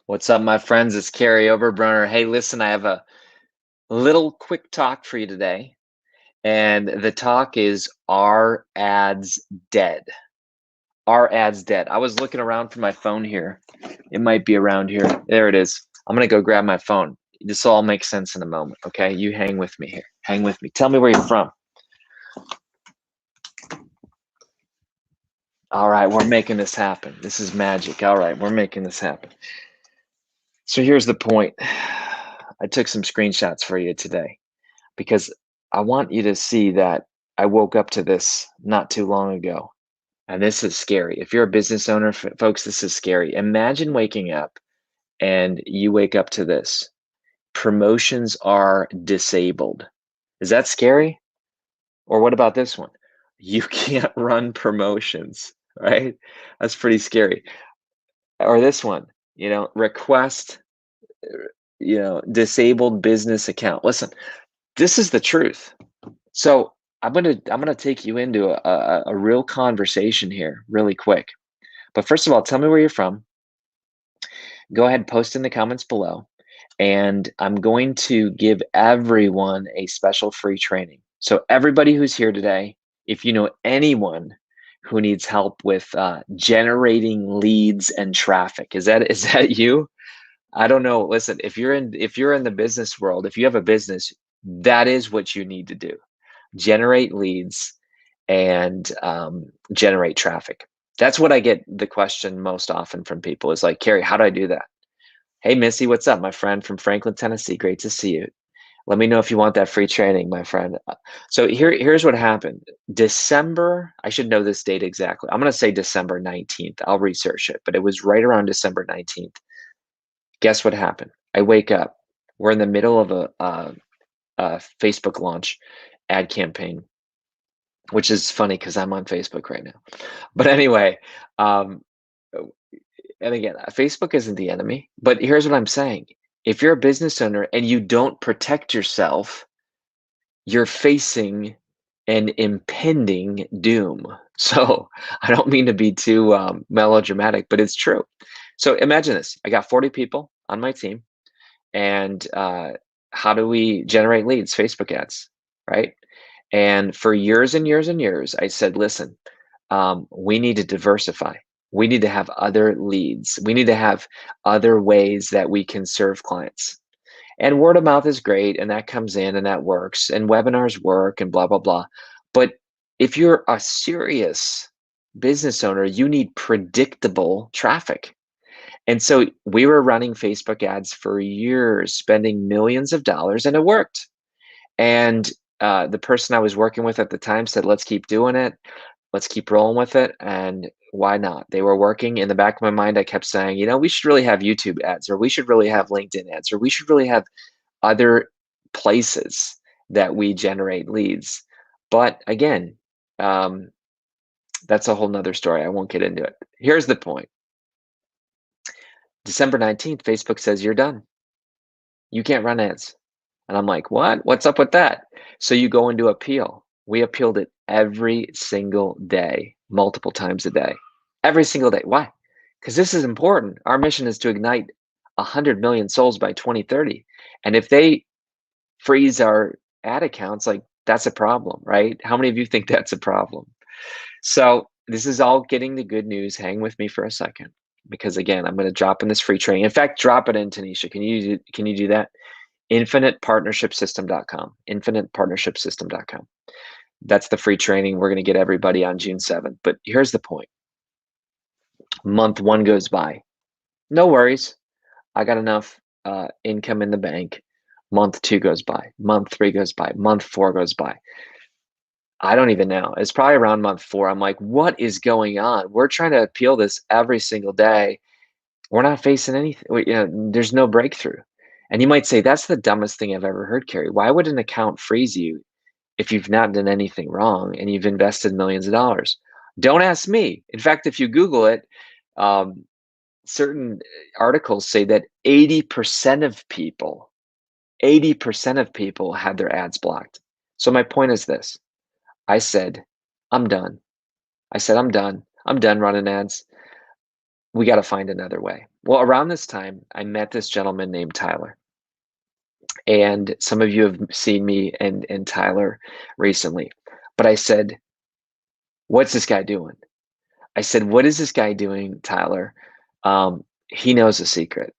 What's up, my friends? It's Kary Overbrunner. Hey, listen, I have a little quick talk for you today. And the talk is Are Ads Dead? Are ads dead? I was looking around for my phone here. It might be around here. There it is. I'm going to go grab my phone. This will all make sense in a moment. Okay. You hang with me here. Hang with me. Tell me where you're from. All right. We're making this happen. This is magic. All right. We're making this happen. So here's the point. I took some screenshots for you today, because I want you to see that I woke up to this not too long ago. And this is scary. If you're a business owner, folks, this is scary. Imagine waking up and you wake up to this. Promotions are disabled. Is that scary? Or what about this one? You can't run promotions, right? That's pretty scary. Or this one, request, disabled business account. Listen, this is the truth. So I'm gonna take you into a real conversation here really quick. But first of all, tell me where you're from. Go ahead, post in the comments below. And I'm going to give everyone a special free training. So everybody who's here today, if you know anyone who needs help with generating leads and traffic, is that you? I don't know. Listen, if you're in the business world, if you have a business, that is what you need to do. Generate leads and generate traffic. That's what I get the question most often from people is like, Kary, how do I do that? Hey, Missy, what's up, my friend from Franklin, Tennessee? Great to see you. Let me know if you want that free training, my friend. So here's what happened. December, I should know this date exactly. I'm going to say December 19th. I'll research it, but it was right around December 19th. Guess what happened? I wake up. We're in the middle of a Facebook launch ad campaign, which is funny because I'm on Facebook right now. But anyway, um, and again, Facebook isn't the enemy, but here's what I'm saying. If you're a business owner and you don't protect yourself, you're facing an impending doom. So I don't mean to be too melodramatic, but it's true. So imagine this. I got 40 people on my team, and how do we generate leads? Facebook ads, right? And for years and years and years, I said, listen, we need to diversify. We need to have other leads. We need to have other ways that we can serve clients. And word of mouth is great, and that comes in and that works, and webinars work and blah, blah, blah. But if you're a serious business owner, you need predictable traffic. And so we were running Facebook ads for years, spending millions of dollars, and it worked. And the person I was working with at the time said, let's keep doing it. Let's keep rolling with it. And why not? They were working. In the back of my mind, I kept saying, we should really have YouTube ads, or we should really have LinkedIn ads, or we should really have other places that we generate leads. But again, that's a whole nother story. I won't get into it. Here's the point. December 19th, Facebook says you're done. You can't run ads. And I'm like, what? What's up with that? So you go into appeal. We appealed it every single day, multiple times a day, every single day. Why? Because this is important. Our mission is to ignite 100 million souls by 2030. And if they freeze our ad accounts, like, that's a problem, right? How many of you think that's a problem? So this is all getting the good news. Hang with me for a second, because again, I'm going to drop in this free training. In fact, drop it in, Tanisha. Can you do that? infinitepartnershipsystem.com. infinitepartnershipsystem.com. That's the free training. We're going to get everybody on June 7th. But here's the point. Month one goes by. No worries. I got enough income in the bank. Month two goes by. Month three goes by. Month four goes by. I don't even know. It's probably around month four. I'm like, what is going on? We're trying to appeal this every single day. We're not facing anything. There's no breakthrough. And you might say, that's the dumbest thing I've ever heard, Kary. Why would an account freeze you if you've not done anything wrong and you've invested millions of dollars? Don't ask me. In fact, if you Google it, certain articles say that 80% of people, 80% of people had their ads blocked. So my point is this. I said, I'm done. I'm done running ads. We got to find another way. Well, around this time, I met this gentleman named Tyler. And some of you have seen me and Tyler recently. But I said, what's this guy doing? I said, what is this guy doing, Tyler? He knows a secret,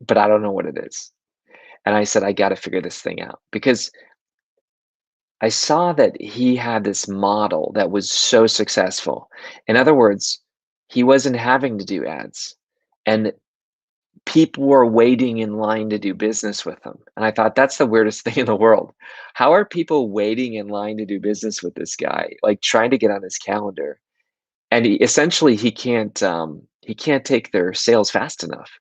but I don't know what it is. And I said, I got to figure this thing out because I saw that he had this model that was so successful. In other words, he wasn't having to do ads. And people were waiting in line to do business with him. And I thought that's the weirdest thing in the world. How are people waiting in line to do business with this guy? Like trying to get on his calendar. And essentially he can't take their sales fast enough.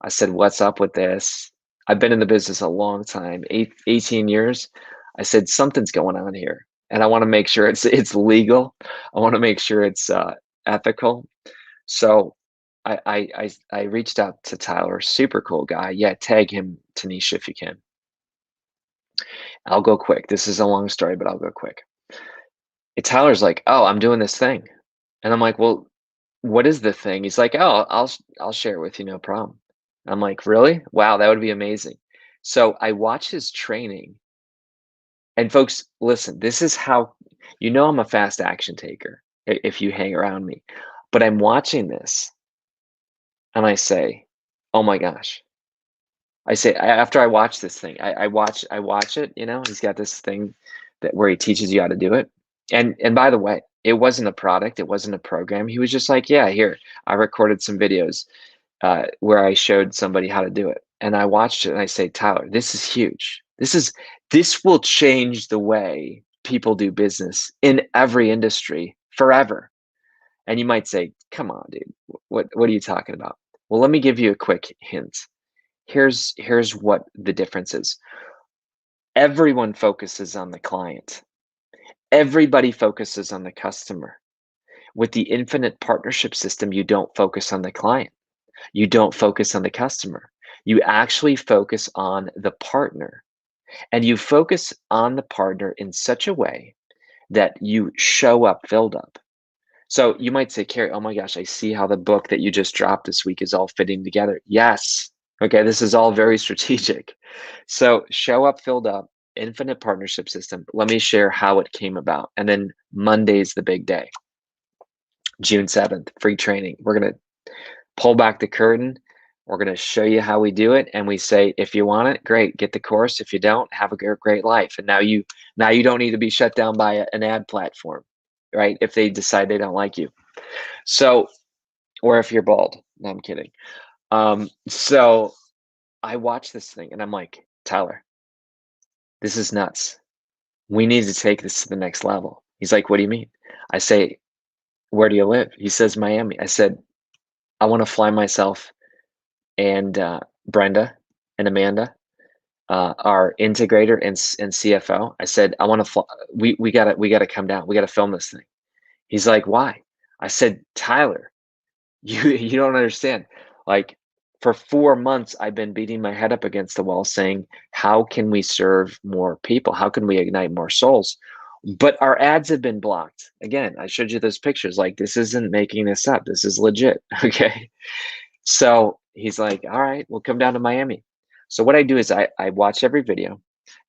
I said, "What's up with this?" I've been in the business a long time, 18 years. I said, "Something's going on here, and I want to make sure it's legal. I want to make sure it's ethical." So I reached out to Tyler, super cool guy. Yeah, tag him, Tanisha, if you can. I'll go quick. This is a long story, but I'll go quick. And Tyler's like, "Oh, I'm doing this thing," and I'm like, "Well, what is the thing?" He's like, "Oh, I'll share it with you, no problem." I'm like, "Really? Wow, that would be amazing." So I watch his training, and folks, listen, this is how you know I'm a fast action taker if you hang around me. But I'm watching this and I say, "Oh my gosh." After I watch this thing, I watch it, he's got this thing that where he teaches you how to do it. And by the way, it wasn't a product, it wasn't a program. He was just like, "Yeah, here, I recorded some videos where I showed somebody how to do it." And I watched it and I say, "Tyler, this is huge. This will change the way people do business in every industry forever." And you might say, "Come on, dude. What are you talking about?" Well, let me give you a quick hint. Here's what the difference is. Everyone focuses on the client. Everybody focuses on the customer. With the infinite partnership system, you don't focus on the client. You don't focus on the customer. You actually focus on the partner. And you focus on the partner in such a way that you show up filled up. So you might say, "Kary, oh my gosh, I see how the book that you just dropped this week is all fitting together." Yes. Okay, this is all very strategic. So show up filled up, infinite partnership system. Let me share how it came about. And then Monday's the big day, June 7th, free training. We're going to pull back the curtain. We're going to show you how we do it. And we say, if you want it, great, get the course. If you don't, have a great life. And now you don't need to be shut down by an ad platform, right? If they decide they don't like you. So, or if you're bald. No, I'm kidding. So I watch this thing and I'm like, "Tyler, this is nuts. We need to take this to the next level." He's like, "What do you mean?" I say, "Where do you live?" He says, "Miami." I said, "I want to fly myself and Brenda and Amanda, our integrator and CFO." I said, "I want to fly. We gotta come down. We gotta film this thing." He's like, "Why?" I said, "Tyler, you don't understand. Like for 4 months, I've been beating my head up against the wall saying, how can we serve more people? How can we ignite more souls? But our ads have been blocked. Again, I showed you those pictures. Like this isn't making this up. This is legit." Okay. So he's like, "All right, we'll come down to Miami." So what I do is I watch every video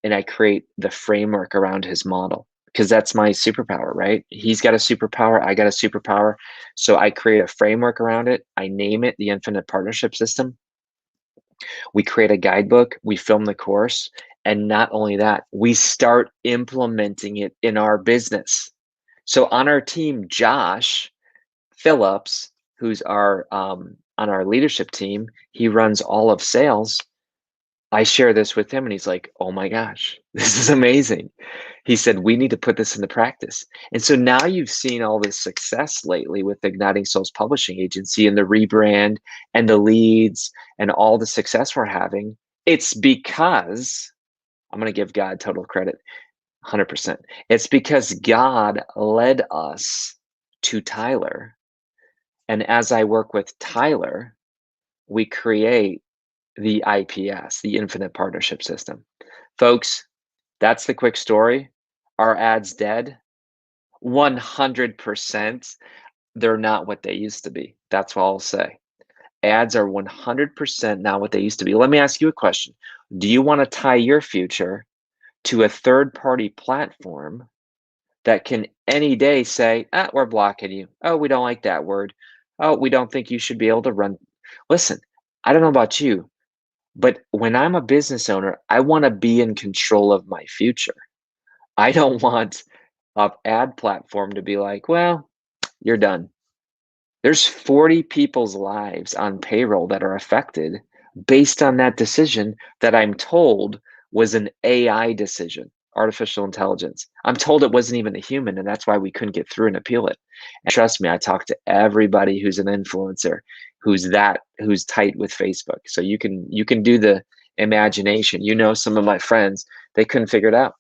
and I create the framework around his model because that's my superpower, right? He's got a superpower, I got a superpower. So I create a framework around it. I name it the Infinite Partnership System. We create a guidebook, we film the course, and not only that, we start implementing it in our business. So on our team, Josh Phillips, who's our on our leadership team, he runs all of sales. I share this with him and he's like, "Oh my gosh, this is amazing." He said, "We need to put this into practice." And so now you've seen all this success lately with Igniting Souls Publishing Agency and the rebrand and the leads and all the success we're having. It's because I'm going to give God total credit, 100%. It's because God led us to Tyler. And as I work with Tyler, we create the IPS, the Infinite Partnership System. Folks, that's the quick story. Are ads dead? 100%. They're not what they used to be. That's all I'll say. Ads are 100% not what they used to be. Let me ask you a question. Do you want to tie your future to a third party platform that can any day say, we're blocking you. Oh, we don't like that word. Oh, we don't think you should be able to run. Listen, I don't know about you, but when I'm a business owner, I want to be in control of my future. I don't want a ad platform to be like, well, you're done. There's 40 people's lives on payroll that are affected based on that decision that I'm told was an AI decision, artificial intelligence. I'm told it wasn't even a human, and that's why we couldn't get through and appeal it. And trust me, I talk to everybody who's an influencer, who's tight with Facebook. So you can do the imagination. You know, some of my friends, they couldn't figure it out.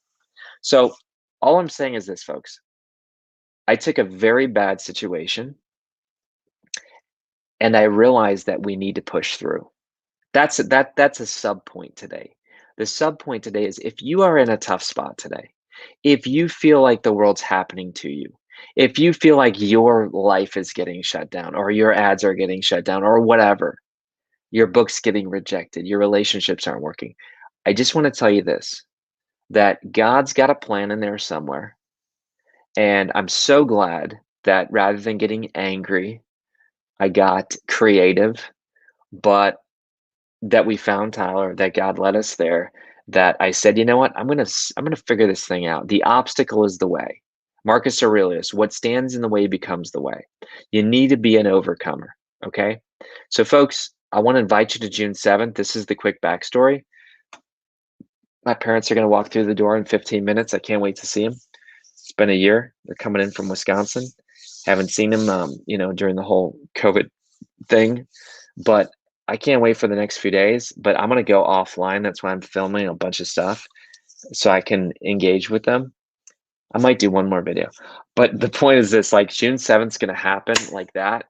So all I'm saying is this, folks. I took a very bad situation and I realized that we need to push through. That's a sub point today. The sub point today is if you are in a tough spot today, if you feel like the world's happening to you, if you feel like your life is getting shut down or your ads are getting shut down or whatever, your book's getting rejected, your relationships aren't working. I just want to tell you this, that God's got a plan in there somewhere. And I'm so glad that rather than getting angry, I got creative, but that we found Tyler, that God led us there, that I said, you know what? I'm gonna figure this thing out. The obstacle is the way. Marcus Aurelius, what stands in the way becomes the way. You need to be an overcomer. Okay. So folks, I want to invite you to June 7th. This is the quick backstory. My parents are going to walk through the door in 15 minutes. I can't wait to see them. It's been a year. They're coming in from Wisconsin. Haven't seen them, during the whole COVID thing, but I can't wait for the next few days. But I'm gonna go offline. That's why I'm filming a bunch of stuff so I can engage with them. I might do one more video, but the point is this: like June 7th is gonna happen like that,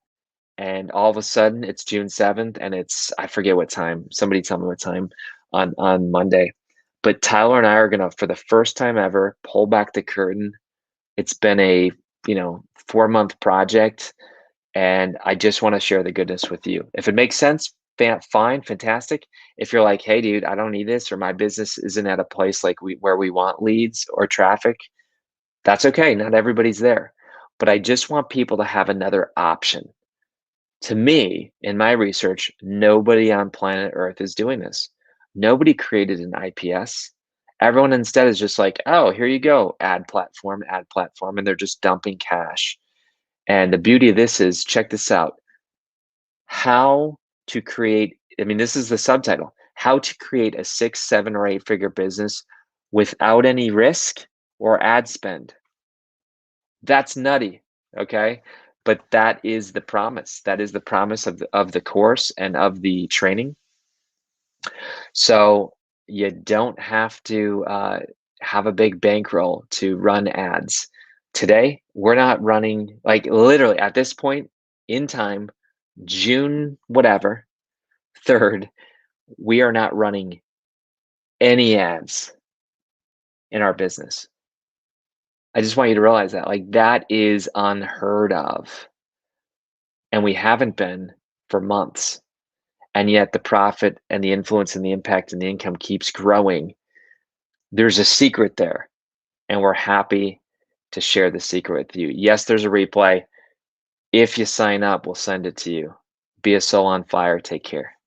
and all of a sudden it's June 7th, and it's I forget what time. Somebody tell me what time on Monday. But Tyler and I are gonna, for the first time ever, pull back the curtain. It's been a 4-month project and I just want to share the goodness with you. If it makes sense, fine, fantastic. If you're like, hey, dude, I don't need this, or my business isn't at a place like where we want leads or traffic, that's okay. Not everybody's there. But I just want people to have another option. To me, in my research, nobody on planet Earth is doing this. Nobody created an IPS. Everyone instead is just like, oh, here you go, ad platform, and they're just dumping cash. And the beauty of this is, check this out, how to create, I mean, this is the subtitle, how to create a 6, 7, or 8-figure business without any risk or ad spend. That's nutty, okay? But that is the promise. That is the promise of the course and of the training. So you don't have to have a big bankroll to run ads. Today, we're not running, like literally at this point in time, June whatever, 3rd, we are not running any ads in our business. I just want you to realize that, like, that is unheard of. And we haven't been for months. And yet the profit and the influence and the impact and the income keeps growing. There's a secret there, and we're happy to share the secret with you. Yes, there's a replay. If you sign up, we'll send it to you. Be a soul on fire. Take care.